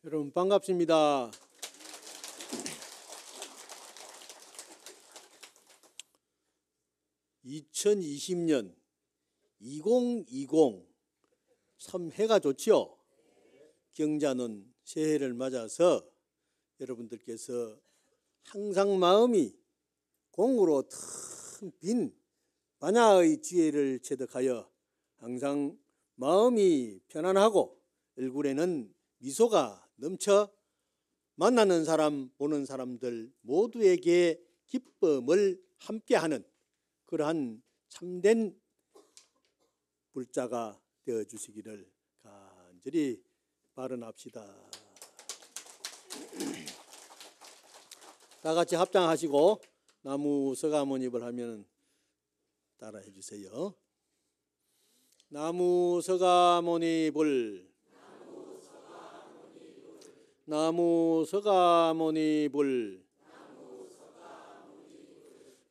여러분 반갑습니다. (2020년) 2020 참 해가 좋지요. 경자는 새해를 맞아서 여러분들께서 항상 마음이 공으로 텅 빈 반야의 지혜를 체득하여 항상 마음이 편안하고 얼굴에는 미소가 넘쳐 만나는 사람 보는 사람들 모두에게 기쁨을 함께하는 그러한 참된 불자가 되어주시기를 간절히 바라합시다. 다 같이 합장하시고 나무 서가모니불 하면 따라해 주세요. 나무 서가모니불, 나무 서가모니불,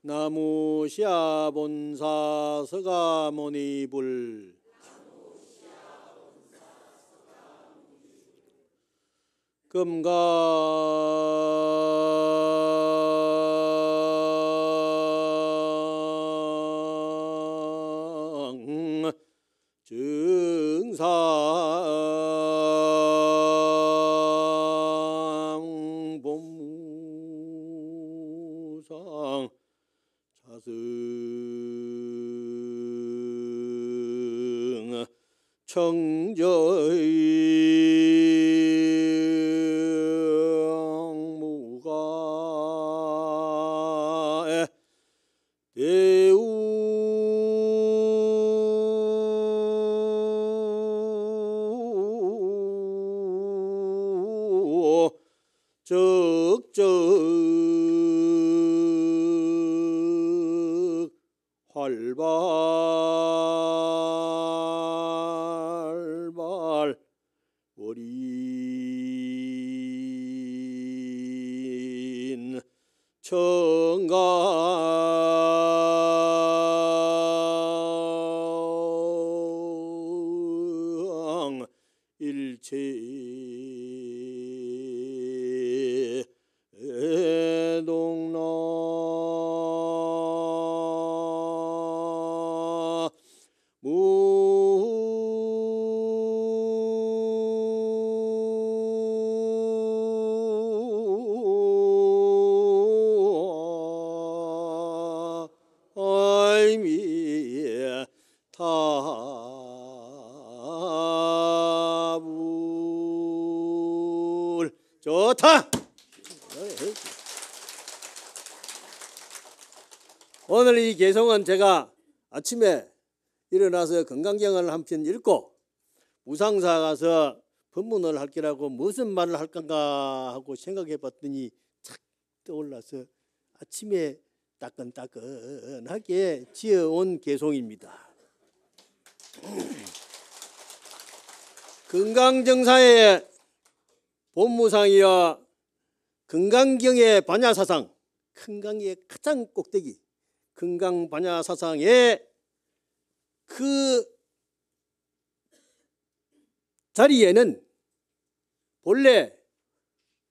나무 시아본사 서가모니불. 금강 증상 법무상 자승 청정무가에 대우 적적 활발 월인 청강 일체 동나 타불 좋다. 오늘 이 개송은 제가 아침에 일어나서 건강경을 한 편 읽고 무상사 가서 법문을 할 게라고 무슨 말을 할 건가 하고 생각해 봤더니 착 떠올라서 아침에 따끈따끈하게 지어온 개송입니다. 건강정사의 본무상이여 건강경의 반야사상, 건강의 가장 꼭대기 건강반야사상의 그 자리에는 본래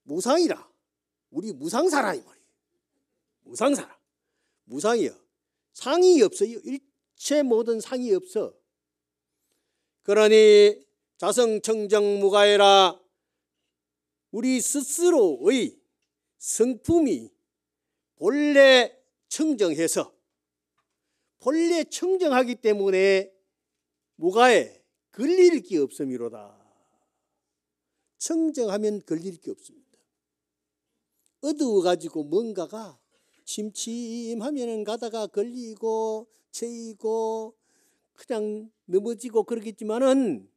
무상이라, 우리 무상사라 이 말이에요. 무상사라, 무상이요. 상이 없어요. 일체 모든 상이 없어. 그러니 자성청정무가해라, 우리 스스로의 성품이 본래 청정해서 본래 청정하기 때문에 무가에 걸릴 게 없음이로다. 청정하면 걸릴 게 없습니다. 어두워가지고 뭔가가 침침하면 가다가 걸리고 채이고 그냥 넘어지고 그러겠지만은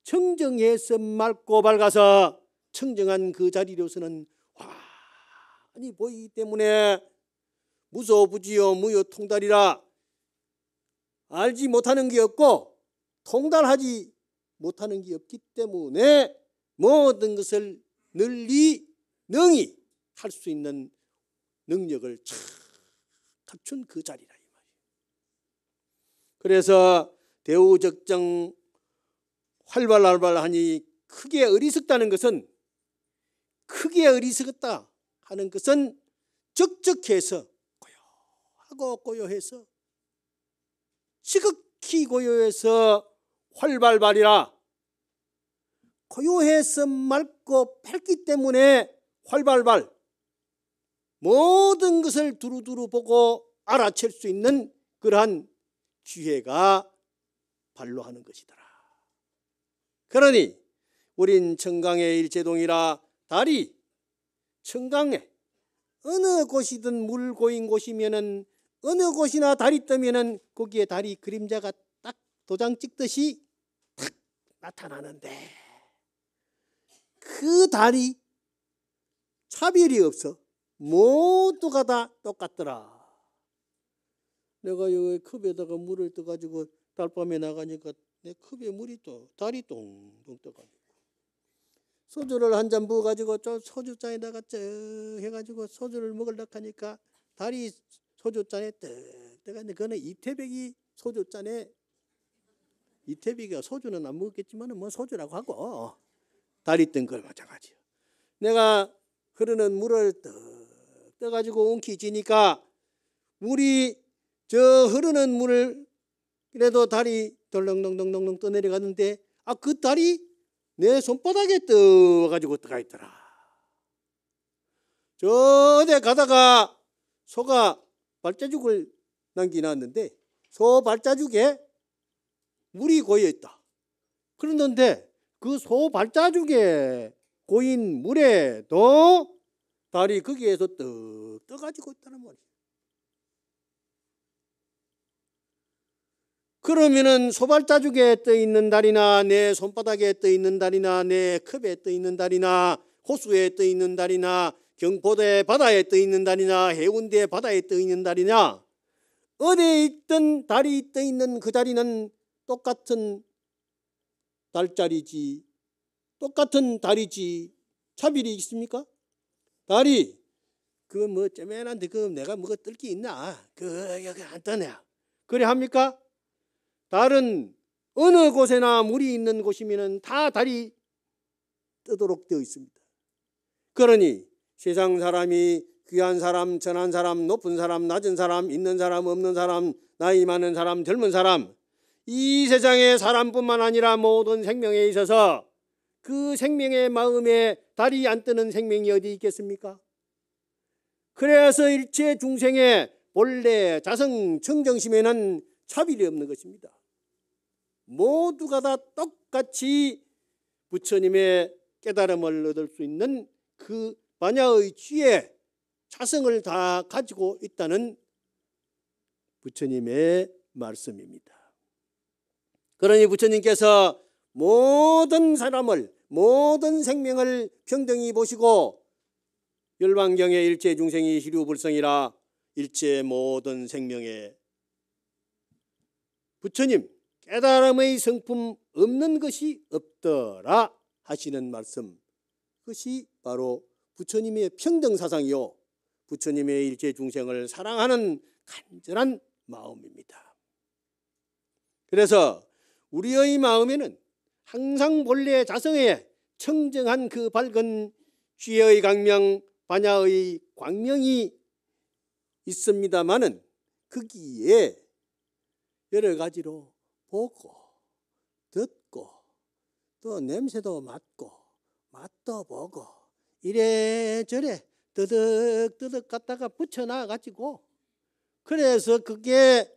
청정해서 맑고 밝아서 청정한 그 자리로서는 환히 보이기 때문에 무소부지요 무효통달이라, 알지 못하는 게 없고 통달하지 못하는 게 없기 때문에 모든 것을 널리 능히 할 수 있는 능력을 참 갖춘 그 자리라 이 말이에요. 그래서 대우적정 활발하니 크게 어리석다는 것은, 크게 어리석었다 하는 것은 적적해서, 고요하고 고요해서, 지극히 고요해서 활발발이라, 고요해서 맑고 밝기 때문에 활발발, 모든 것을 두루두루 보고 알아챌 수 있는 그러한 지혜가 발로하는 것이더라. 그러니 우린 청강의 일제동이라 달이 청강에 어느 곳이든 물 고인 곳이면은, 어느 곳이나 달이 뜨면은 거기에 달이 그림자가 딱 도장 찍듯이 탁 나타나는데, 그 달이 차별이 없어 모두가 다 똑같더라. 내가 여기 컵에다가 물을 떠가지고 달밤에 나가니까 내 컵에 물이 또 달이 똥똥 떠가지고, 소주를 한 잔 부어가지고 저 소주잔에다가 쩍 해가지고 소주를 먹으려고 하니까 달이 소주잔에 떡 떠가는데, 그거는 이태백이 소주잔에, 이태백이가 소주는 안 먹었겠지만 뭐 소주라고 하고 달이 뜬 걸 마찬가지야. 내가 흐르는 물을 떡 떠가지고 웅키지니까 물이, 저 흐르는 물을 그래도 달이 덜렁덩덩덩덩 떠내려가는데, 그 달이 내 손바닥에 떠가지고 떠가 있더라. 저에 가다가 소가 발자죽을 남겨놨는데, 소 발자죽에 물이 고여있다. 그러는데 그 소 발자죽에 고인 물에도 달이 거기에서 떡 떠가지고 있다는 말이야. 그러면은 소발자죽에 떠 있는 달이나 내 손바닥에 떠 있는 달이나 내 컵에 떠 있는 달이나 호수에 떠 있는 달이나 경포대 바다에 떠 있는 달이나 해운대 바다에 떠 있는 달이나 어디에 있든 달이 떠 있는 그 자리는 똑같은 달자리지, 똑같은 달이지. 차별이 있습니까? 달이 그 뭐 쩌맨한데 그 내가 뭐가 뜰 게 있나? 여기 안 떠네. 그래 합니까? 달은 어느 곳에나 물이 있는 곳이면 다 달이 뜨도록 되어 있습니다. 그러니 세상 사람이 귀한 사람, 천한 사람, 높은 사람, 낮은 사람, 있는 사람, 없는 사람, 나이 많은 사람, 젊은 사람, 이 세상의 사람뿐만 아니라 모든 생명에 있어서 그 생명의 마음에 달이 안 뜨는 생명이 어디 있겠습니까? 그래서 일체 중생의 본래 자성 청정심에는 차별이 없는 것입니다. 모두가 다 똑같이 부처님의 깨달음을 얻을 수 있는 그 반야의 지혜, 자성을 다 가지고 있다는 부처님의 말씀입니다. 그러니 부처님께서 모든 사람을, 모든 생명을 평등히 보시고 열반경에 일체 중생이 희류불성이라, 일체 모든 생명에 부처님 깨달음의 성품 없는 것이 없더라 하시는 말씀, 그것이 바로 부처님의 평등사상이요, 부처님의 일체 중생을 사랑하는 간절한 마음입니다. 그래서 우리의 마음에는 항상 본래 자성에 청정한 그 밝은 지혜의 광명, 반야의 광명이 있습니다마는 거기에 여러 가지로 보고 듣고 또 냄새도 맡고 맛도 보고 이래저래 뜨득뜨득 갖다가 붙여놔가지고, 그래서 그게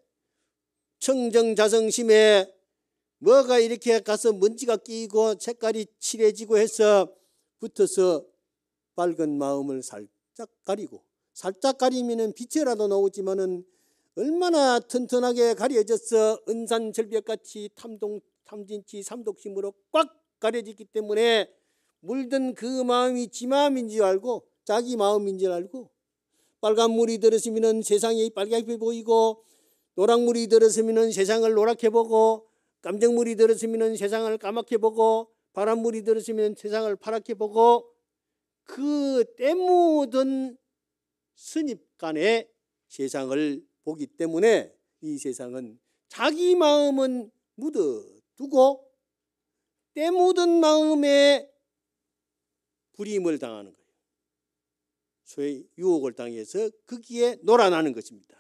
청정자성심에 뭐가 이렇게 가서 먼지가 끼고 색깔이 칠해지고 해서 붙어서 밝은 마음을 살짝 가리고, 살짝 가리면은 빛이라도 나오지만은 얼마나 튼튼하게 가려져서 은산절벽같이 탐진치 삼독심으로 꽉 가려지기 때문에 물든 그 마음이 지 마음인 줄 알고, 자기 마음인 줄 알고, 빨간 물이 들었으면 세상이 빨갛게 보이고, 노랑물이 들었으면 세상을 노랗게 보고, 깜정물이 들었으면 세상을 까맣게 보고, 파란물이 들었으면 세상을 파랗게 보고, 그 때묻은 선입간에 세상을 보기 때문에 이 세상은 자기 마음은 묻어두고 때 묻은 마음에 불임을 당하는 거예요. 소위 유혹을 당해서 거기에 놀아나는 것입니다.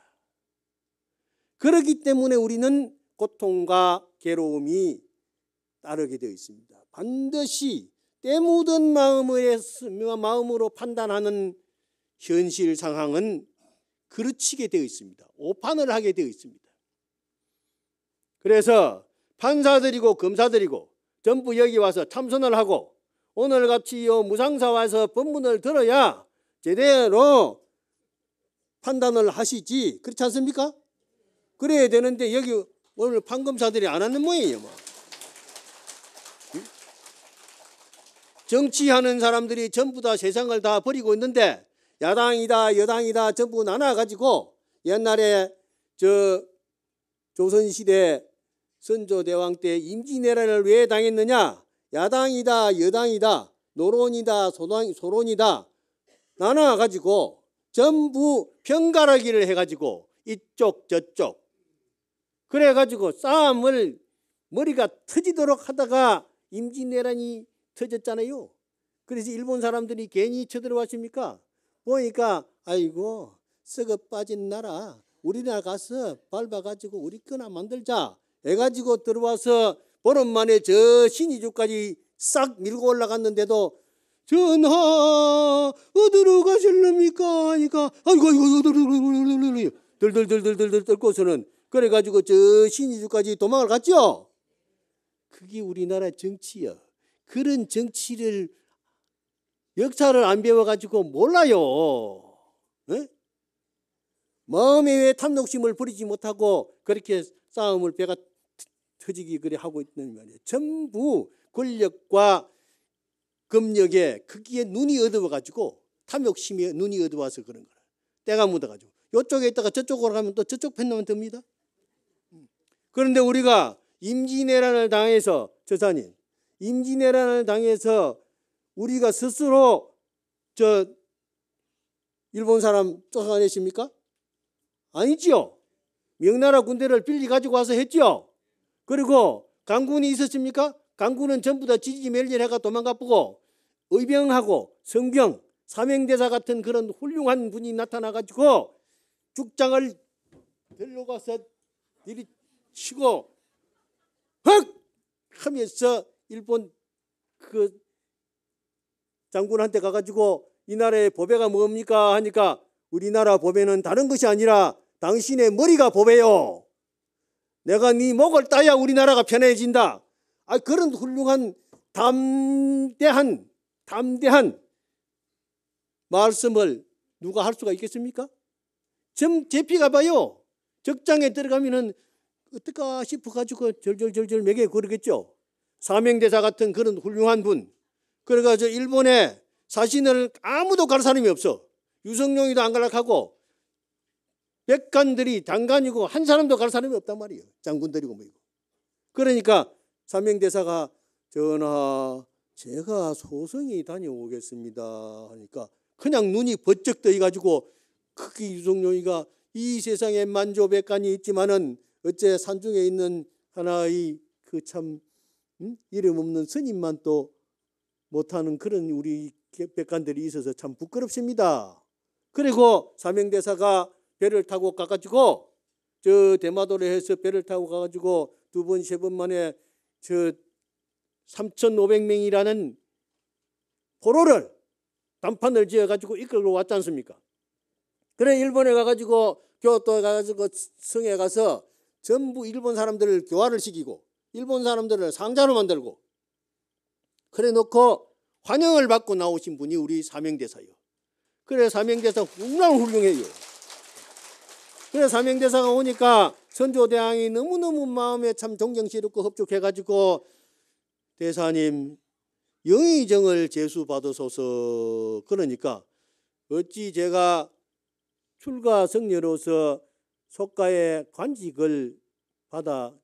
그렇기 때문에 우리는 고통과 괴로움이 따르게 되어 있습니다. 반드시 때 묻은 마음으로 판단하는 현실 상황은 그르치게 되어 있습니다. 오판을 하게 되어 있습니다. 그래서 판사들이고 검사들이고 전부 여기 와서 참선을 하고 오늘같이 무상사 와서 법문을 들어야 제대로 판단을 하시지, 그렇지 않습니까? 그래야 되는데 여기 오늘 판검사들이 안 하는 모양이에요. 뭐. 정치하는 사람들이 전부 다 세상을 다 버리고 있는데 야당이다 여당이다 전부 나눠가지고 옛날에 조선시대 선조대왕 때 임진왜란을 왜 당했느냐? 야당이다 여당이다 노론이다 소론이다 나눠가지고 전부 편가르기를 해가지고 이쪽 저쪽 그래가지고 싸움을 머리가 터지도록 하다가 임진왜란이 터졌잖아요. 그래서 일본 사람들이 괜히 쳐들어왔습니까? 보니까 아이고 썩어 빠진 나라 우리나라 가서 밟아가지고 우리 거나 만들자 해가지고 들어와서 보름 만에 저 신의주까지 싹 밀고 올라갔는데도 전하 어디로 가실랍니까 하니까 아이고 들들들들들 떨고서는 그래가지고 저 신의주까지 도망을 갔죠. 그게 우리나라 정치야. 그런 정치를 역사를 안 배워가지고 몰라요. 에? 마음에 왜 탐욕심을 버리지 못하고 그렇게 싸움을 배가 터지기 그래 하고 있는 말이에요. 전부 권력과 금력에 거기에 눈이 어두워가지고 탐욕심에 눈이 어두워서 그런 거라. 때가 묻어가지고 이쪽에 있다가 저쪽으로 가면 또 저쪽 편만 듭니다. 그런데 우리가 임진왜란을 당해서 저사님 임진왜란을 당해서 우리가 스스로 일본 사람 쫓아내십니까? 아니지요. 명나라 군대를 빌리 가지고 와서 했지요. 그리고 강군이 있었습니까? 강군은 전부 다 지지멸렬해가 도망가보고 의병하고 성병, 삼행대사 같은 그런 훌륭한 분이 나타나가지고 죽장을 들러가서 들이치고 헉! 하면서 일본 그 장군한테 가가지고 이 나라의 보배가 뭡니까 하니까 우리나라 보배는 다른 것이 아니라 당신의 머리가 보배요. 내가 네 목을 따야 우리나라가 편해진다. 그런 훌륭한 담대한 말씀을 누가 할 수가 있겠습니까? 제피가 봐요. 적장에 들어가면은 어떨까 싶어가지고 절절절절 매게 그러겠죠. 사명대사 같은 그런 훌륭한 분. 그래가지고 일본에 사신을 아무도 갈 사람이 없어. 유성룡이도 안 갈락하고 백관들이 장관이고 한 사람도 갈 사람이 없단 말이에요. 장군들이고 뭐이고. 그러니까 사명대사가 전하 제가 소성이 다녀오겠습니다 하니까 그냥 눈이 번쩍 떠가지고 크게 유성룡이가 이 세상에 만조백관이 있지만은 어째 산중에 있는 하나의 그 참 이름 없는 스님만 또 못하는 그런 우리 백관들이 있어서 참 부끄럽습니다. 그리고 사명대사가 배를 타고 가가지고 저 대마도를 해서 배를 타고 가가지고 두 번 세 번 만에 저 3,500명이라는 포로를 단판을 지어가지고 이끌고 왔지 않습니까? 그래 일본에 가가지고 교토에 가가지고 성에 가서 전부 일본 사람들을 교화를 시키고 일본 사람들을 상자로 만들고 그래 놓고 환영을 받고 나오신 분이 우리 사명대사요. 그래 사명대사 훌륭해요. 그래 사명대사가 오니까 선조대왕이 너무너무 마음에 참 존경스럽고 흡족해가지고 대사님 영의정을 제수받으소서. 그러니까 어찌 제가 출가 성녀로서 속가의 관직을 받아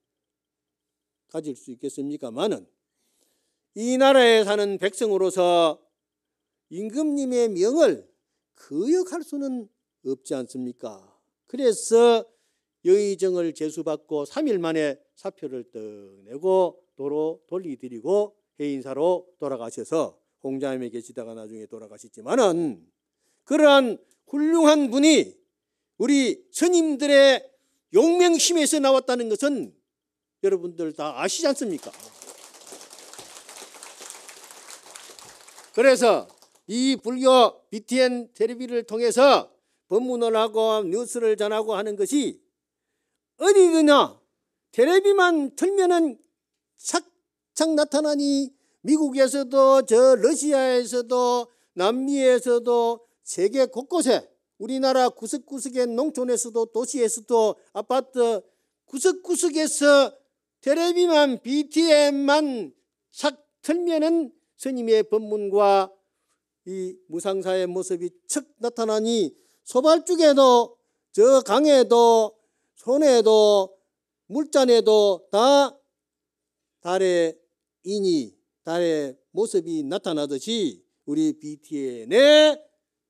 가질 수 있겠습니까마는 이 나라에 사는 백성으로서 임금님의 명을 거역할 수는 없지 않습니까? 그래서 영의정을 제수받고 3일 만에 사표를 떡 내고 도로 돌리드리고 해인사로 돌아가셔서 홍자임에 계시다가 나중에 돌아가셨지만은 그러한 훌륭한 분이 우리 스님들의 용맹심에서 나왔다는 것은 여러분들 다 아시지 않습니까? 그래서 이 불교 BTN 텔레비를 통해서 법문을 하고 뉴스를 전하고 하는 것이 어디든지 텔레비만 틀면은 착착 나타나니 미국에서도 저 러시아에서도 남미에서도 세계 곳곳에 우리나라 구석구석의 농촌에서도 도시에서도 아파트 구석구석에서 텔레비만 BTN만 착 틀면은 스님의 법문과 이 무상사의 모습이 척 나타나니 소발죽에도 저 강에도 손에도 물잔에도 다 달의 인이 달의 모습이 나타나듯이 우리 BTN의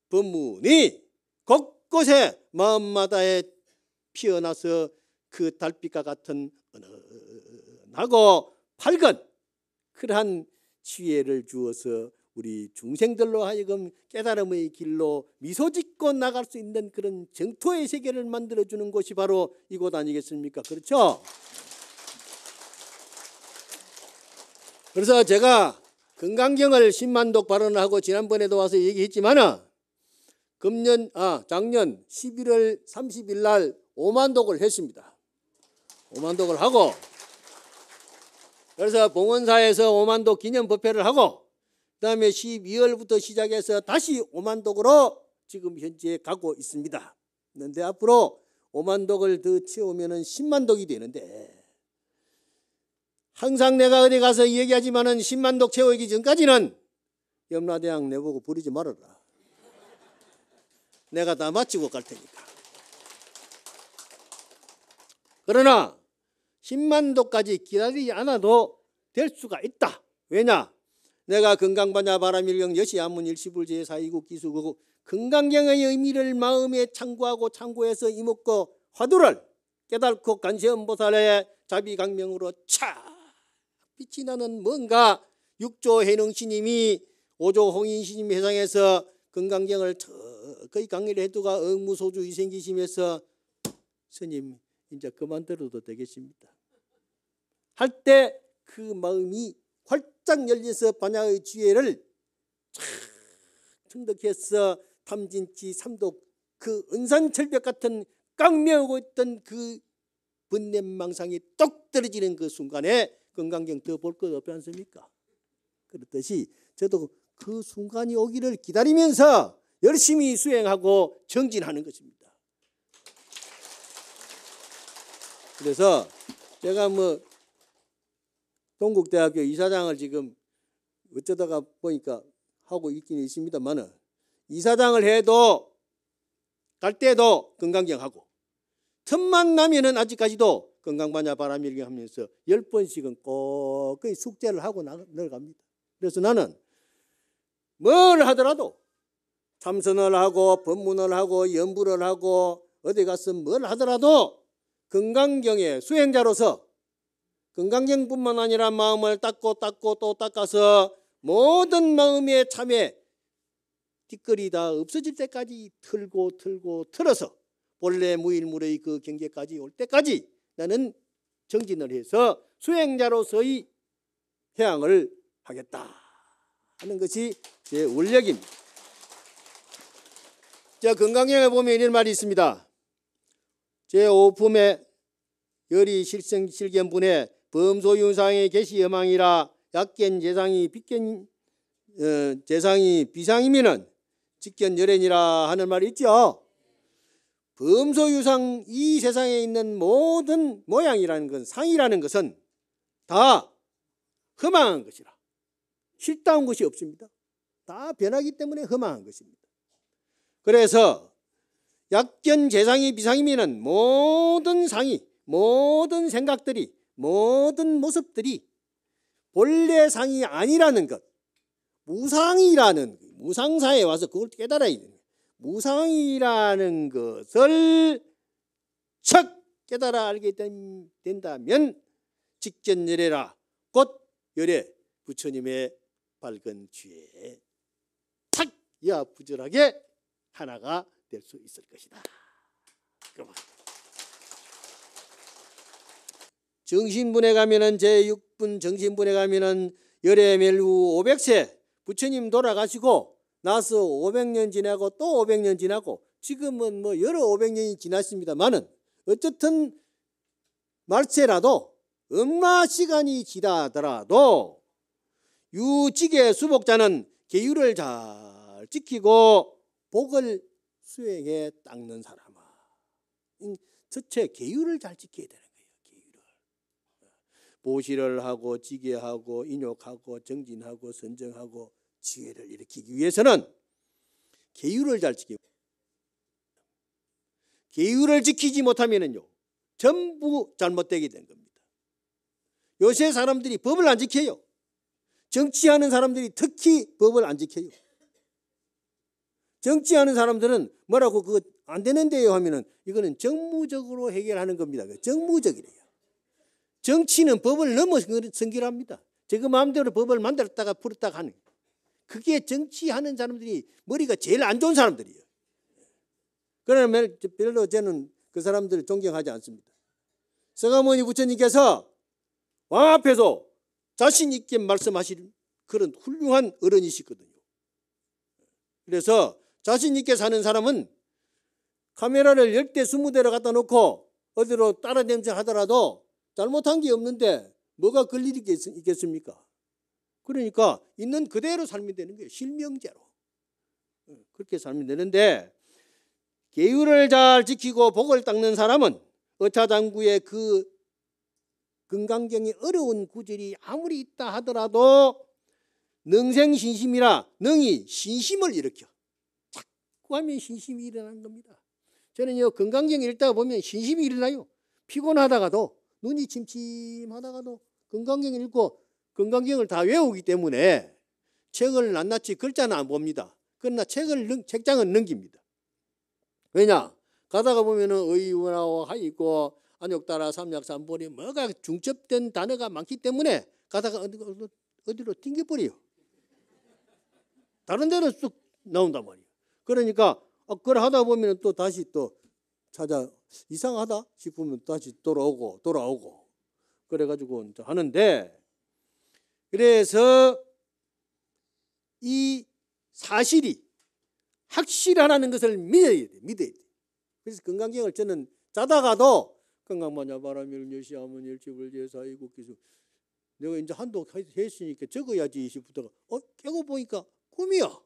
법문이 곳곳에 마음마다에 피어나서 그 달빛과 같은 은은하고 밝은 그러한 지혜를 주어서 우리 중생들로 하여금 깨달음의 길로 미소 짓고 나갈 수 있는 그런 정토의 세계를 만들어주는 곳이 바로 이곳 아니겠습니까? 그렇죠? 그래서 제가 금강경을 10만독 발언하고 지난번에도 와서 얘기했지만 작년 11월 30일 날 5만독을 했습니다. 5만독을 하고 그래서 봉원사에서 5만독 기념 법회를 하고 그 다음에 12월부터 시작해서 다시 5만독으로 지금 현재 가고 있습니다. 그런데 앞으로 5만독을 더 채우면 10만독이 되는데 항상 내가 어디 가서 얘기하지만은 10만독 채우기 전까지는 염라대왕 내보고 부르지 말아라. 내가 다 마치고 갈 테니까. 그러나 10만독까지 기다리지 않아도 될 수가 있다. 왜냐? 내가 건강반야 바라밀경 여시안문 일시불 제4이국 기수고 건강경의 의미를 마음에 창구하고 창구해서 이목고 화두를 깨닫고 간세음보살의 자비강명으로 차 빛이 나는 뭔가 육조 해능스님이 오조 홍인스님 회상에서 건강경을 거의 강의를 해두가 억무소주 이생기심에서 스님 이제 그만 들어도 되겠습니다 할 때 그 마음이 활짝 열려서 반야의 지혜를 청득해서 탐진치 삼독 그 은산철벽 같은 깡매우고 있던 그 번뇌망상이 똑 떨어지는 그 순간에 건강경 더 볼 것 없지 않습니까? 그렇듯이 저도 그 순간이 오기를 기다리면서 열심히 수행하고 정진하는 것입니다. 그래서 제가 동국대학교 이사장을 지금 어쩌다가 보니까 하고 있긴 있습니다만 이사장을 해도 갈 때도 건강경 하고 틈만 나면은 아직까지도 건강반야 바라밀경 하면서 10번씩은 꼭 거의 숙제를 하고 내려갑니다. 그래서 나는 뭘 하더라도 참선을 하고 법문을 하고 연부를 하고 어디 가서 뭘 하더라도 건강경의 수행자로서 건강경뿐만 아니라 마음을 닦고 또 닦아서 모든 마음의 참에 뒷거리 다 없어질 때까지 틀어서 본래 무일물의 그 경계까지 올 때까지 나는 정진을 해서 수행자로서의 해양을 하겠다 하는 것이 제 원력입니다. 자, 건강경에 보면 이런 말이 있습니다. 제5품의 열이 실경분에 범소윤상의 계시 여망이라 약견 재상이 재상이 비상이면은 직견 열애니라 하는 말이 있죠. 범소유상 이 세상에 있는 모든 모양이라는 건 상이라는 것은 다 허망한 것이라 실다운 것이 없습니다. 다 변하기 때문에 허망한 것입니다. 그래서 약견 재상이 비상이면은 모든 상이 모든 생각들이 모든 모습들이 본래 상이 아니라는 것 무상이라는 무상사에 와서 그걸 깨달아야 돼요. 무상이라는 것을 척 깨달아 알게 된다면 직견열애라 곧 열애 부처님의 밝은 지혜에 착 이하부절하게 하나가 될 수 있을 것이다. 정신분에 가면은 제6분 정신분에 가면은 열애멸후 500세 부처님 돌아가시고 나서 500년 지나고 또 500년 지나고 지금은 뭐 여러 500년이 지났습니다만은 어쨌든 말세라도 얼마 시간이 지나더라도 유직의 수복자는 계율을 잘 지키고 복을 수행해 닦는 사람아. 첫째 계율을 잘 지켜야 되는 거예요. 계율을. 보시를 하고 지계하고 인욕하고 정진하고 선정하고 지혜를 일으키기 위해서는 계율을 잘 지키고 계율을 지키지 못하면은요 전부 잘못되게 된 겁니다. 요새 사람들이 법을 안 지켜요. 정치하는 사람들이 특히 법을 안 지켜요. 정치하는 사람들은 뭐라고 그거 안 되는데요 하면은 이거는 정무적으로 해결하는 겁니다. 정무적이래요. 정치는 법을 넘어 성결합니다. 제가 마음대로 법을 만들었다가 풀었다가 하는 그게 정치하는 사람들이 머리가 제일 안 좋은 사람들이에요. 그러면 별로 저는 그 사람들을 존경하지 않습니다. 서가모니 부처님께서 왕 앞에서 자신 있게 말씀하실 그런 훌륭한 어른이시거든요. 그래서 자신 있게 사는 사람은 카메라를 10대 20대로 갖다 놓고 어디로 따라다니면서 하더라도 잘못한 게 없는데 뭐가 걸릴 일이 있겠습니까? 그러니까 있는 그대로 살면 되는 거예요. 실명제로. 그렇게 살면 되는데 계율을 잘 지키고 복을 닦는 사람은 어차장구의 그 금강경의 어려운 구절이 아무리 있다 하더라도 능생신심이라 능이 신심을 일으켜. 자꾸 하면 신심이 일어나는 겁니다. 저는요 금강경 읽다가 보면 신심이 일어나요. 피곤하다가도 눈이 침침하다가도 금강경 읽고 금강경을 다 외우기 때문에 책을 낱낱이 글자는 안 봅니다. 그러나 책장은 넘깁니다. 왜냐? 가다가 보면은 의문하고 하이고 안욕따라 삼약삼보리 뭐가 중첩된 단어가 많기 때문에 가다가 어디로 튕겨버려요. 다른 데로 쑥 나온단 말이에요. 그러니까 그걸 하다 보면 또 다시 또 찾아 이상하다 싶으면 다시 돌아오고 그래가지고 하는데 그래서 이 사실이 확실하다는 것을 믿어야 돼. 그래서 건강경을 저는 자다가도 건강만야 바람일 여시하면 일집을 제사이고 기수 내가 이제 한도 했으니까 적어야지 싶다가 깨고 보니까 꿈이야.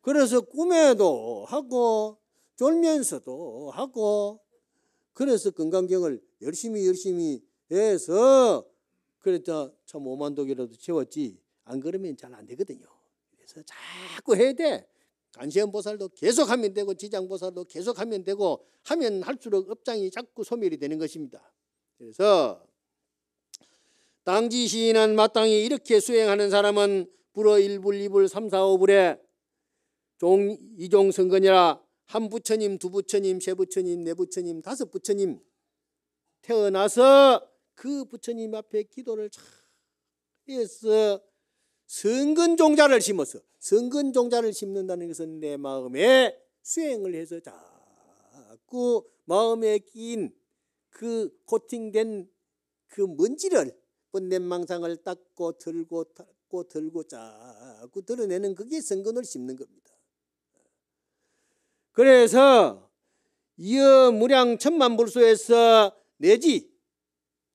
그래서 꿈에도 하고 졸면서도 하고 그래서 건강경을 열심히 해서 그랬다 참 5만 독이라도 채웠지 안 그러면 잘 안 되거든요. 그래서 자꾸 해야 돼. 간시연보살도 계속하면 되고 지장보살도 계속하면 되고 하면 할수록 업장이 자꾸 소멸이 되는 것입니다. 그래서 당지시인은 마땅히 이렇게 수행하는 사람은 불어 1불 2불 3, 4, 5불에 이종성근이라 한 부처님, 두 부처님, 세 부처님, 네 부처님, 다섯 부처님 태어나서 그 부처님 앞에 기도를 잘 해서 성근종자를 심어서 성근종자를 심는다는 것은 내 마음에 수행을 해서 자꾸 마음에 끼인 그 코팅된 그 먼지를 번뇌망상을 닦고 들고 자꾸 드러내는 그게 성근을 심는 겁니다. 그래서 이어 무량 천만불소에서 내지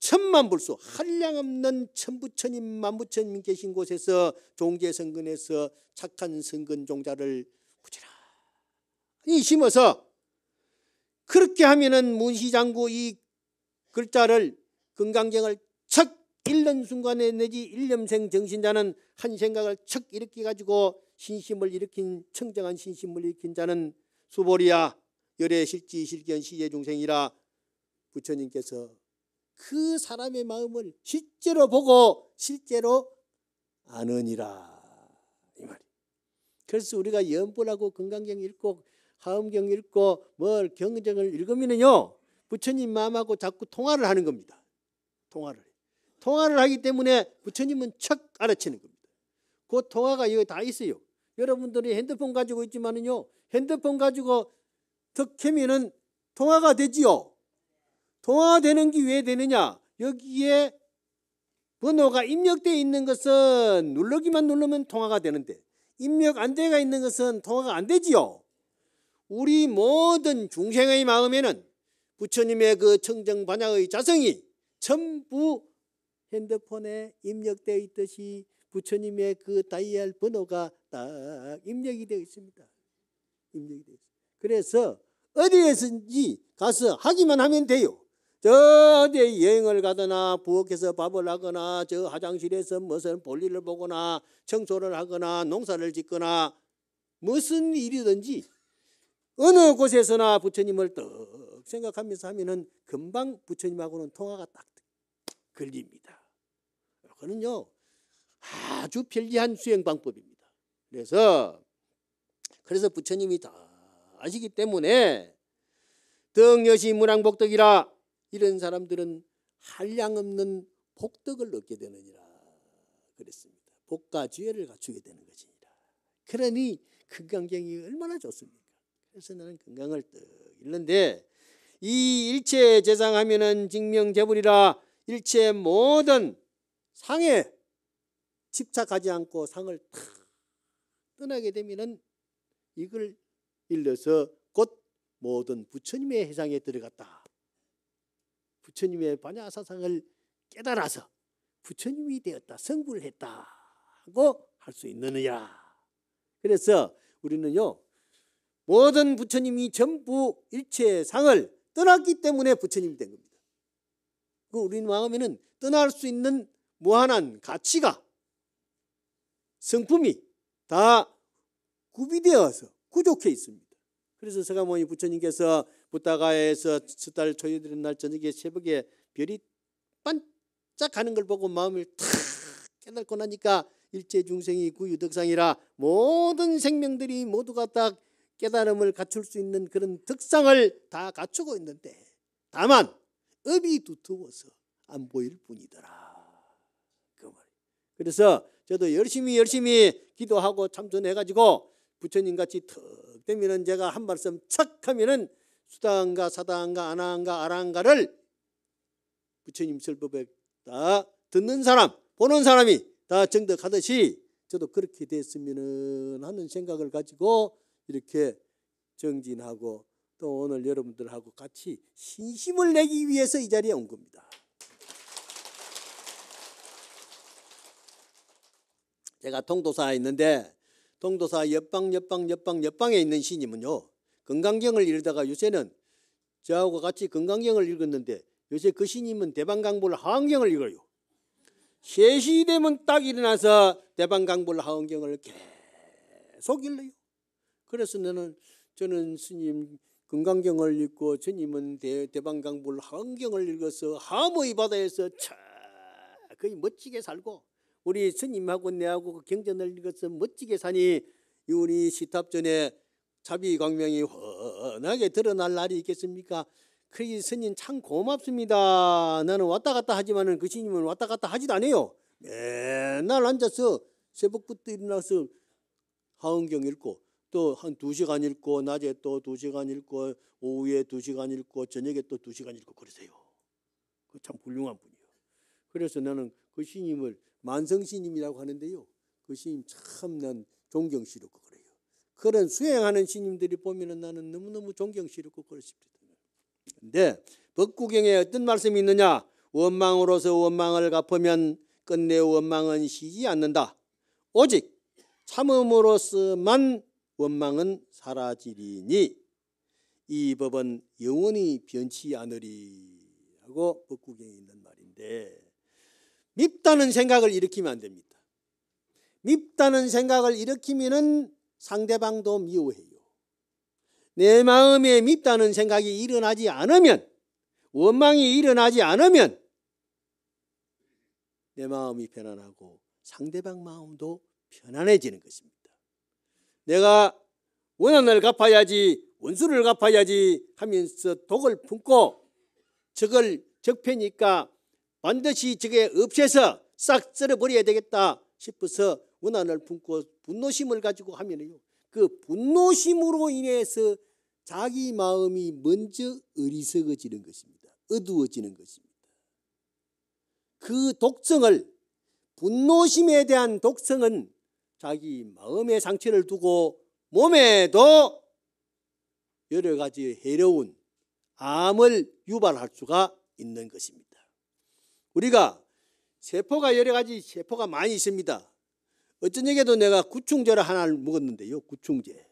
천만불소 한량없는 천부처님 만부처님 계신 곳에서 종제성근에서 착한 성근종자를 부지런히 심어서 그렇게 하면은 문시장구 이 글자를 건강경을 척 읽는 순간에 내지 일념생 정신자는 한 생각을 척 일으켜 가지고 신심을 일으킨 청정한 신심을 일으킨 자는 수보리야 열애 실지 실견 시제중생이라 부처님께서 그 사람의 마음을 실제로 보고 실제로 아느니라 이 말이에요. 그래서 우리가 연불하고 건강경 읽고 화엄경 읽고 뭘 경정을 읽으면요 부처님 마음하고 자꾸 통화를 하는 겁니다. 통화를 하기 때문에 부처님은 척 알아채는 겁니다. 그 통화가 여기 다 있어요. 여러분들이 핸드폰 가지고 있지만은요, 핸드폰 가지고 턱 켜면은 통화가 되지요. 통화가 되는 게 왜 되느냐? 여기에 번호가 입력되어 있는 것은 누르기만 누르면 통화가 되는데 입력 안 되어 있는 것은 통화가 안 되지요. 우리 모든 중생의 마음에는 부처님의 그 청정반야의 자성이 전부 핸드폰에 입력되어 있듯이 부처님의 그 다이얼 번호가 딱 입력이 되어 있습니다. 입력이 되어 있습니다. 그래서 어디에든지 가서 하기만 하면 돼요. 저 어디에 여행을 가거나 부엌에서 밥을 하거나 저 화장실에서 무슨 볼일을 보거나 청소를 하거나 농사를 짓거나 무슨 일이든지 어느 곳에서나 부처님을 떡 생각하면서 하면은 금방 부처님하고는 통화가 딱 걸립니다. 그거는요 아주 편리한 수행 방법입니다. 그래서 부처님이 다 아시기 때문에 덕여시 문왕복덕이라 이런 사람들은 한량없는 복덕을 얻게 되느니라 그랬습니다. 복과 지혜를 갖추게 되는 것이니라. 그러니 건강경이 얼마나 좋습니까? 그래서 나는 건강을 떡 잃는데 이 일체 재상하면은 증명재불이라 일체 모든 상에 집착하지 않고 상을 탁 떠나게 되면은 이걸 일러서 곧 모든 부처님의 해상에 들어갔다. 부처님의 반야사상을 깨달아서 부처님이 되었다, 성불을 했다 하고 할 수 있느냐. 그래서 우리는요 모든 부처님이 전부 일체상을 떠났기 때문에 부처님이 된 겁니다. 우리 마음에는 떠날 수 있는 무한한 가치가 성품이 다 구비되어서 구족해 있습니다. 그래서 서가모니 부처님께서 부다가에서 숫달 초여드린 날 저녁에 새벽에 별이 반짝하는 걸 보고 마음을 탁 깨닫고 나니까 일체 중생이 구유덕상이라 모든 생명들이 모두가 딱 깨달음을 갖출 수 있는 그런 덕상을 다 갖추고 있는데 다만 업이 두터워서 안 보일 뿐이더라. 그 말. 그래서 저도 열심히 기도하고 참선해가지고 부처님같이 턱 되면은 제가 한 말씀 척 하면은 수다한가 사다한가 아나한가 아라한가를 부처님 설법에 다 듣는 사람 보는 사람이 다 정득하듯이 저도 그렇게 됐으면은 하는 생각을 가지고 이렇게 정진하고 또 오늘 여러분들하고 같이 신심을 내기 위해서 이 자리에 온 겁니다. 제가 통도사에 있는데 통도사 옆방에 있는 스님은요 건강경을 읽다가 요새는 저하고 같이 건강경을 읽었는데 요새 그 스님은 대방강불 하원경을 읽어요. 3시 되면 딱 일어나서 대방강불 하원경을 계속 읽어요. 그래서 저는 스님 건강경을 읽고 스님은 대방강불 하원경을 읽어서 함의 바다에서 거의 멋지게 살고 우리 스님하고 내하고 경전을 읽어서 멋지게 사니 우리 시탑전에 자비광명이 훤하게 드러날 날이 있겠습니까? 그 스님 참 고맙습니다. 나는 왔다 갔다 하지만은 그 스님은 왔다 갔다 하지도 않아요. 맨날 앉아서 새벽부터 일어나서 하원경 읽고 또 한 2시간 읽고 낮에 또 2시간 읽고 오후에 2시간 읽고 저녁에 또 2시간 읽고 그러세요. 그 참 훌륭한 분이에요. 그래서 나는 그 스님을 만성스님이라고 하는데요. 그 스님 참 난 존경스럽고 그래요. 그런 수행하는 스님들이 보면은 나는 너무너무 존경스럽고 그렇습니다. 근데 법구경에 어떤 말씀이 있느냐? 원망으로서 원망을 갚으면 끝내 원망은 쉬지 않는다. 오직 참음으로서만 원망은 사라지리니 이 법은 영원히 변치 않으리 하고 법구경에 있는 말인데 밉다는 생각을 일으키면 안 됩니다. 밉다는 생각을 일으키면은 상대방도 미워해요. 내 마음에 밉다는 생각이 일어나지 않으면 원망이 일어나지 않으면 내 마음이 편안하고 상대방 마음도 편안해지는 것입니다. 내가 원한을 갚아야지 원수를 갚아야지 하면서 독을 품고 적을 적패니까 반드시 저게 없애서 싹 썰어버려야 되겠다 싶어서 원한을 품고 분노심을 가지고 하면요, 그 분노심으로 인해서 자기 마음이 먼저 어리석어지는 것입니다. 어두워지는 것입니다. 그 독성을, 분노심에 대한 독성은 자기 마음의 상처를 두고 몸에도 여러 가지 해로운 암을 유발할 수가 있는 것입니다. 우리가 세포가 여러 가지 세포가 많이 있습니다. 어쩌냐게도 내가 구충제를 하나를 먹었는데요. 구충제.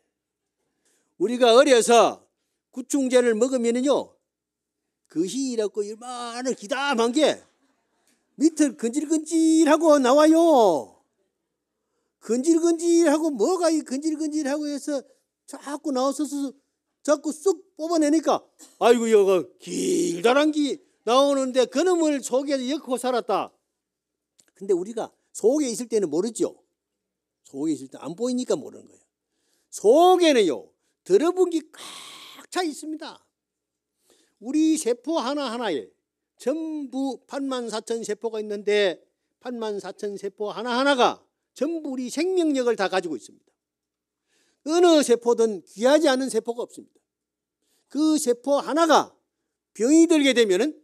우리가 어려서 구충제를 먹으면은요, 거시라고 얼마나 기담한 게 밑을 건질건질하고 나와요. 건질건질하고 뭐가 이 건질건질하고 해서 자꾸 나와서 자꾸 쑥 뽑아내니까 아이고 이거 길다란 게 나오는데 그놈을 속에 엮고 살았다. 근데 우리가 속에 있을 때는 모르죠. 속에 있을 때 안 보이니까 모르는 거예요. 속에는요, 더러운 게 꽉 차 있습니다. 우리 세포 하나하나에 전부 84,000 세포가 있는데 84,000 세포 하나하나가 전부 우리 생명력을 다 가지고 있습니다. 어느 세포든 귀하지 않은 세포가 없습니다. 그 세포 하나가 병이 들게 되면은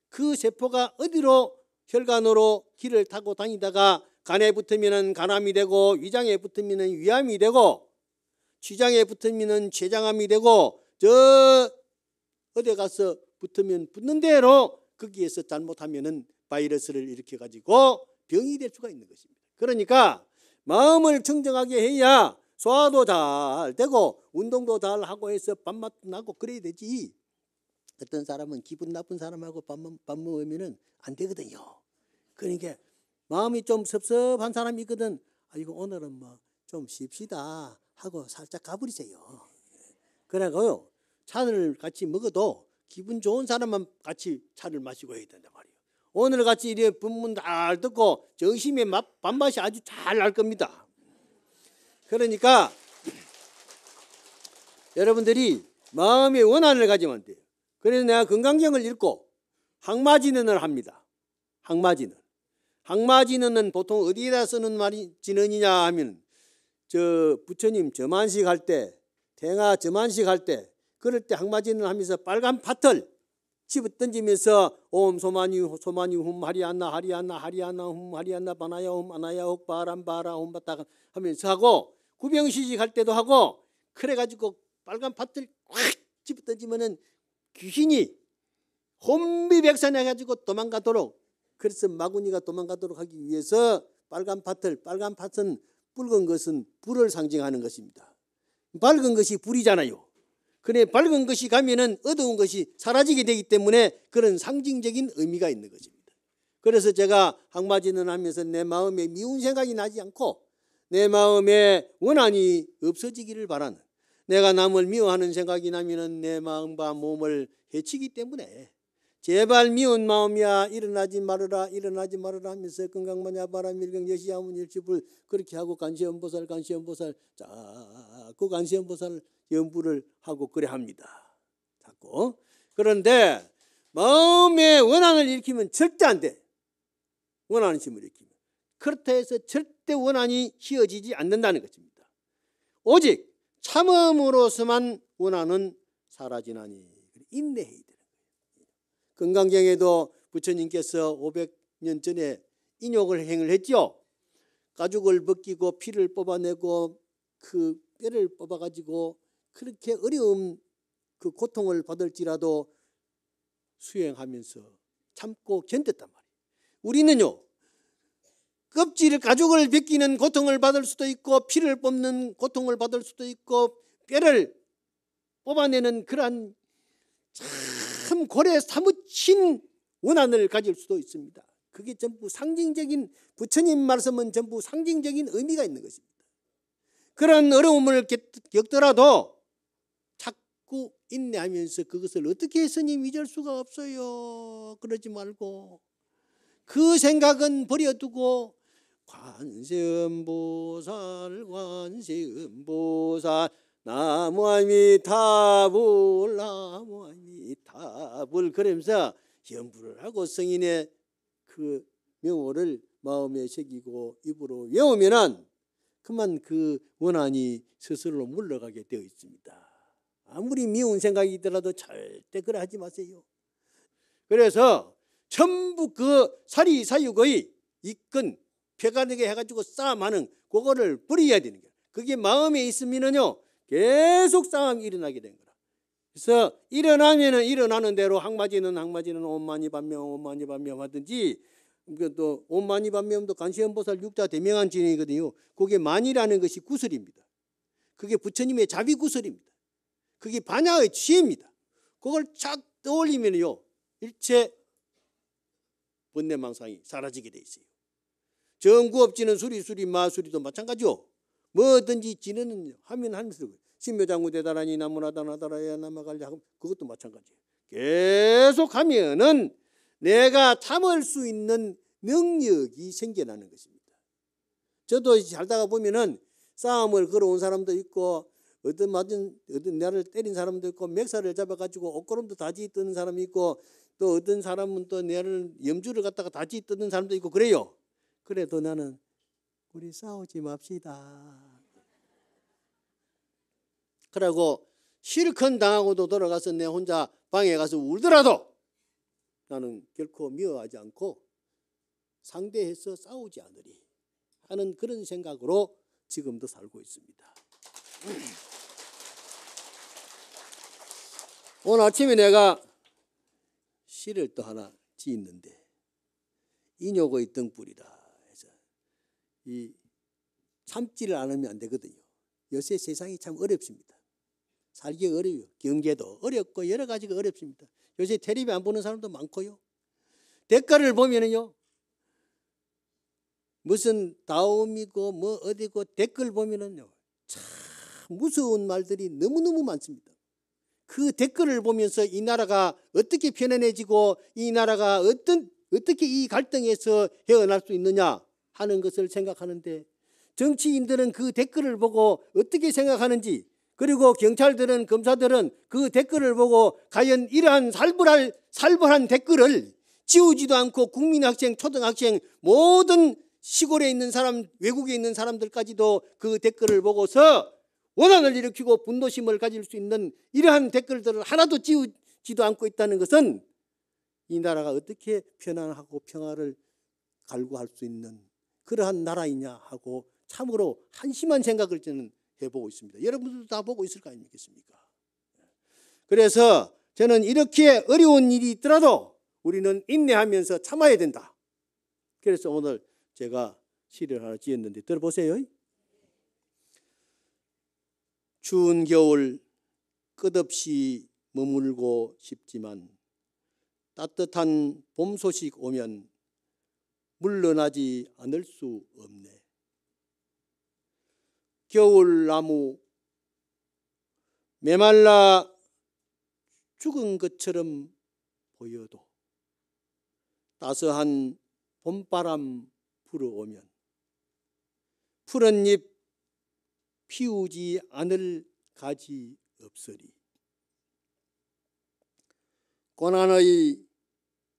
그 세포가 어디로 혈관으로 길을 타고 다니다가 간에 붙으면 간암이 되고, 위장에 붙으면 위암이 되고, 췌장에 붙으면 췌장암이 되고, 저 어디 가서 붙으면 붙는 대로 거기에서 잘못하면은 바이러스를 일으켜 가지고 병이 될 수가 있는 것입니다. 그러니까 마음을 청정하게 해야 소화도 잘 되고 운동도 잘 하고 해서 밥맛도 나고 그래야 되지. 어떤 사람은 기분 나쁜 사람하고 밥 먹으면은 안 되거든요. 그러니까 마음이 좀 섭섭한 사람이 있거든. 이거 오늘은 뭐 좀 쉽시다 하고 살짝 가버리세요. 그래가요, 차를 같이 먹어도 기분 좋은 사람만 같이 차를 마시고 해야 된단 말이에요. 오늘 같이 이래 분문 잘 듣고 정심의 밥맛이 아주 잘 날 겁니다. 그러니까 여러분들이 마음의 원한을 가지면 안 돼요. 그래서 내가 건강경을 읽고 항마진언을 합니다. 항마진언은 보통 어디에다 쓰는 말이 진언이냐 하면 저 부처님 점안식 할 때, 대nga 점안식 할 때, 그럴 때 항마진언 하면서 빨간 팥을 집어 던지면서 옴 소마니 소마니 훔 하리안나 하리안나 하리안나 훔 하리안나 바나야 훔 아나야 혹 바람 바라 훔 바다 하면서 하고, 구병시식 할 때도 하고, 그래가지고 빨간 팥을 확 집어 던지면은 귀신이 혼비백산해가지고 도망가도록, 그래서 마구니가 도망가도록 하기 위해서 빨간 팥은 붉은 것은 불을 상징하는 것입니다. 밝은 것이 불이잖아요. 그래 밝은 것이 가면은 어두운 것이 사라지게 되기 때문에 그런 상징적인 의미가 있는 것입니다. 그래서 제가 항마진언 하면서 내 마음에 미운 생각이 나지 않고 내 마음에 원한이 없어지기를 바라는, 내가 남을 미워하는 생각이 나면은 내 마음과 몸을 해치기 때문에 제발 미운 마음이야 일어나지 말아라 하면서 건강마냐 바라밀경 여시야문 일치불 그렇게 하고 간시연보살 자꾸 간시연보살 연부를 하고 그래 합니다. 자꾸. 그런데 마음의 원한을 일으키면 절대 안 돼. 원하는 심을 일으키면. 그렇다 해서 절대 원한이 휘어지지 않는다는 것입니다. 오직 참음으로서만 원한은 사라지나니 인내해야 되는 거예요. 건강경에도 부처님께서 500년 전에 인욕을 행을 했죠. 가죽을 벗기고 피를 뽑아내고 그 뼈를 뽑아가지고 그렇게 어려운 그 고통을 받을지라도 수행하면서 참고 견뎠단 말이에요. 우리는요, 껍질 가죽을 벗기는 고통을 받을 수도 있고 피를 뽑는 고통을 받을 수도 있고 뼈를 뽑아내는 그러한 참 고래 사무친 원한을 가질 수도 있습니다. 그게 전부 상징적인, 부처님 말씀은 전부 상징적인 의미가 있는 것입니다. 그런 어려움을 겪더라도 자꾸 인내하면서 그것을 어떻게 해서님 잊을 수가 없어요. 그러지 말고 그 생각은 버려두고 관세음보살 나무아미타불 그러면서 염불을 하고 성인의 그 명호를 마음에 새기고 입으로 외우면은 그만 그 원한이 스스로 물러가게 되어 있습니다. 아무리 미운 생각이 있더라도 절대 그래 하지 마세요. 그래서 전부 그 사리사욕의 이끈 폐가되게 해가지고 싸움하는 그거를 버려야 되는 거예요. 그게 마음에 있으면은요 계속 싸움이 일어나게 된 거라. 그래서 일어나면은 일어나는 대로 항마지는 온만이반명 하든지, 또 온만이반명도 간시연보살 육자 대명한 진행이거든요. 그게 만이라는 것이 구슬입니다. 그게 부처님의 자비 구슬입니다. 그게 반야의 지혜입니다. 그걸 쫙 떠올리면요 일체 번뇌망상이 사라지게 돼 있어요. 정구업지는 수리수리 마수리도 마찬가지요. 뭐든지 지는 하면 하면서 신묘장구 대다라니 나무나다나다라야 남아갈려 하고 그것도 마찬가지예요. 계속 하면은 내가 참을 수 있는 능력이 생겨나는 것입니다. 저도 살다가 보면은 싸움을 걸어온 사람도 있고 어떤 나를 때린 사람도 있고 맥살을 잡아가지고 옷걸음도 다지 뜨는 사람이 있고 또 어떤 사람은 또 내를 염주를 갖다가 다지 뜨는 사람도 있고 그래요. 그래도 나는 우리 싸우지 맙시다. 그러고 실컷 당하고도 돌아가서 내 혼자 방에 가서 울더라도 나는 결코 미워하지 않고 상대해서 싸우지 않으리 하는 그런 생각으로 지금도 살고 있습니다. 오늘 아침에 내가 시를 또 하나 지었는데 인욕의 등불이다 해서 이 참지를 않으면 안 되거든요. 요새 세상이 참 어렵습니다. 살기가 어려워요. 경제도 어렵고 여러 가지가 어렵습니다. 요새 텔레비 안 보는 사람도 많고요. 댓글을 보면은요 무슨 다음이고 뭐 어디고 댓글 보면은요 참 무서운 말들이 너무너무 많습니다. 그 댓글을 보면서 이 나라가 어떻게 편안해지고 이 나라가 어떻게 이 갈등에서 헤어날 수 있느냐 하는 것을 생각하는데, 정치인들은 그 댓글을 보고 어떻게 생각하는지, 그리고 경찰들은 검사들은 그 댓글을 보고 과연 이러한 살벌한 댓글을 지우지도 않고 국민학생, 초등학생, 모든 시골에 있는 사람, 외국에 있는 사람들까지도 그 댓글을 보고서 원한을 일으키고 분노심을 가질 수 있는 이러한 댓글들을 하나도 지우지도 않고 있다는 것은 이 나라가 어떻게 편안하고 평화를 갈구할 수 있는 그러한 나라이냐 하고 참으로 한심한 생각을 저는 해보고 있습니다. 여러분들도 다 보고 있을 거 아니겠습니까? 그래서 저는 이렇게 어려운 일이 있더라도 우리는 인내하면서 참아야 된다. 그래서 오늘 제가 시를 하나 지었는데 들어보세요. 추운 겨울 끝없이 머물고 싶지만 따뜻한 봄 소식 오면 물러나지 않을 수 없네. 겨울나무 메말라 죽은 것처럼 보여도 따스한 봄바람 불어오면 푸른 잎 피우지 않을 가지 없으리. 고난의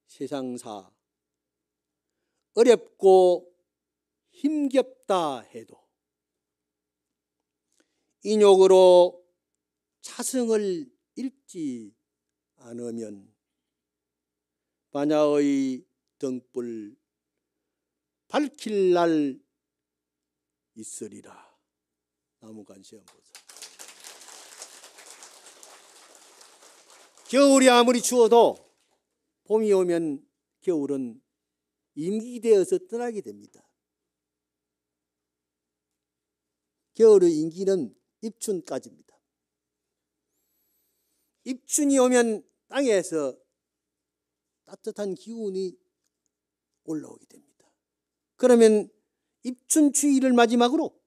세상사 어렵고 힘겹다 해도 인욕으로 차승을 잃지 않으면 반야의 등불 밝힐 날 있으리라. 나무간시연보살. 겨울이 아무리 추워도 봄이 오면 겨울은 임기되어서 떠나게 됩니다. 겨울의 임기는 입춘까지입니다. 입춘이 오면 땅에서 따뜻한 기운이 올라오게 됩니다. 그러면 입춘 추위를 마지막으로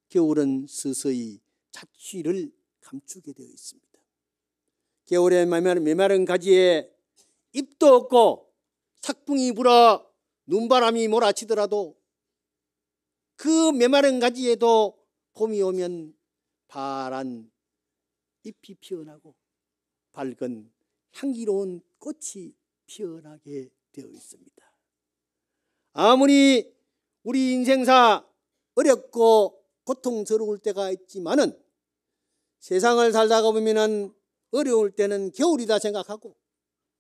겨울은 서서히 자취를 감추게 되어 있습니다. 겨울에 메마른 가지에 잎도 없고 삭풍이 불어 눈바람이 몰아치더라도 그 메마른 가지에도 봄이 오면 파란 잎이 피어나고 밝은 향기로운 꽃이 피어나게 되어 있습니다. 아무리 우리 인생사 어렵고 고통스러울 때가 있지만은 세상을 살다가 보면은 어려울 때는 겨울이다 생각하고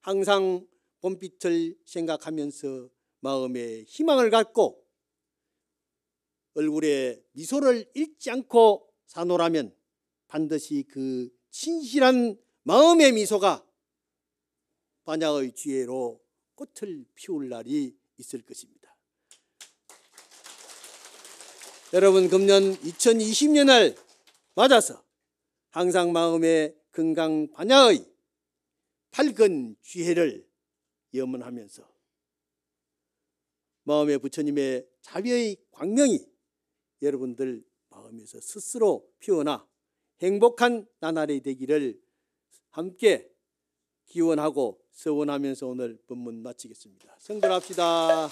항상 봄빛을 생각하면서 마음에 희망을 갖고 얼굴에 미소를 잃지 않고 사노라면 반드시 그 진실한 마음의 미소가 반야의 지혜로 꽃을 피울 날이 있을 것입니다. 여러분, 금년 2020년을 맞아서 항상 마음의 건강 반야의 밝은 지혜를 염원하면서 마음의 부처님의 자비의 광명이 여러분들 마음에서 스스로 피어나 행복한 나날이 되기를 함께 기원하고 서원하면서 오늘 법문 마치겠습니다. 성불합시다.